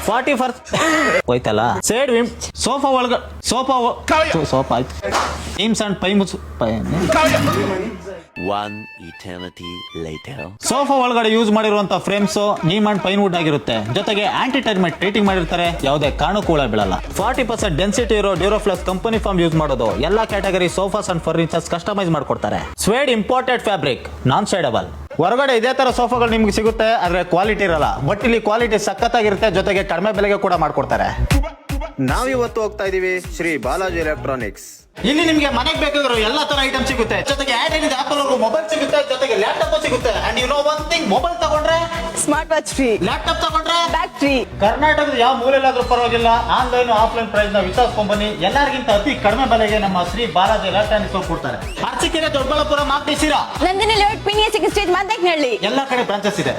40% ಹೋಯ್ತಲ್ಲ. Side sofa ಒಳಗಡೆ sofa ಆಯ್ತು. ಟೀಮ್ಸ್ ಅಂಡ್ ಪೈ ಮುಚ್ಚು One eternity later. ಸೋಫಾ ಒಳಗಡೆ ಯೂಸ್ ಮಾಡಿರುವಂತ frames neem and pine wood ಆಗಿರುತ್ತೆ. ಜೊತೆಗೆ ಆಂಟಿ ಟರ್ಮೈಟ್ ಟ್ರೀಟಿಂಗ್ ಮಾಡಿರ್ತಾರೆ. ಯಾವುದೇ ಕಾರಣಕ್ಕೂ ಹುಳ ಬೀಳಲ್ಲ. 40% ಡೆನ್ಸಿಟಿ ಇರೋ ಡ್ಯೂರೋಫ್ಲೆಕ್ಸ್ ಕಂಪನಿ ಫಾರ್ಮ್ ಯೂಸ್ ಮಾಡೋದು. ಎಲ್ಲಾ category sofas and furnitures customise ಮಾಡ್ಕೊಡ್ತಾರೆ. Suede imported fabric, non sheddable. ಹೊರಗಡೆ ಇದೇ ತರ ಸೋಫಾಗಳು ನಿಮ್ಗೆ ಸಿಗುತ್ತೆ, ಆದ್ರೆ ಕ್ವಾಲಿಟಿ ಇರಲ್ಲ. ಬಟ್ ಇಲ್ಲಿ ಕ್ವಾಲಿಟಿ ಸಖತ್ತಾಗಿರುತ್ತೆ. ಜೊತೆಗೆ ಕಡಿಮೆ ಬೆಲೆಗೆ ಕೂಡ ಮಾಡ್ಕೊಡ್ತಾರೆ. ನಾವಿವತ್ತು ಹೋಗ್ತಾ ಇದೀವಿ ಶ್ರೀ ಬಾಲಾಜಿ ಎಲೆಕ್ಟ್ರಾನಿಕ್ಸ್. ಇಲ್ಲಿ ನಿಮಗೆ ಮನೆಗೆ ಬೇಕಾಗಿರೋ ಎಲ್ಲಾ ತರ ಐಟಮ್ ಸಿಗುತ್ತೆ. ಜೊತೆಗೆ ಆಪಲ್ ಮೊಬೈಲ್ ಸಿಗುತ್ತೆ. ಜೊತೆಗೆ ಲ್ಯಾಪ್ಟಾಪ್ ಸಿಗುತ್ತೆ. And you know one thing, mobile ತಗೊಂಡ್ರೆ ಸ್ಮಾರ್ಟ್ ವಾಚ್ ಫ್ರೀ, ಲ್ಯಾಪ್ಟಾಪ್ ತಗೊಂಡ್ರೆ ಬ್ಯಾಗ್ ಫ್ರೀ. ಕರ್ನಾಟಕದ ಯಾವ ಮೂಲೆಯಲ್ಲಾದ್ರೂ ಪರವಾಗಿಲ್ಲ, ಆನ್ಲೈನ್ ಆಫ್ಲೈನ್ ಪ್ರೈಸ್ ನ ವಿಶ್ವಾಸಕೊಂಬನ್ನಿ. ಎಲ್ಲರಿಗಿಂತ ಅತಿ ಕಡಿಮೆ ಬೆಲೆಗೆ ನಮ್ಮ ಶ್ರೀ ಬಾಲಾಜಿ ಎಲೆಕ್ಟ್ರಾನಿಕ್ಸ್ ಕೊಡ್ತಾರೆ. ಅರ್ಚಿಕೆರೆ, ದೊಡ್ಡಬಳ್ಳಾಪುರ, ಮಾಗಡಿ, ಶಿರಾ, ನಂದಿನಿ ಲೇಔಟ್, ಪಿನಿಯ ಸ್ಟೇಜ್, ಮಾದನಹಳ್ಳಿ ಎಲ್ಲಾ ಕಡೆ ಬ್ರಾಂಚಸ್ ಇದೆ.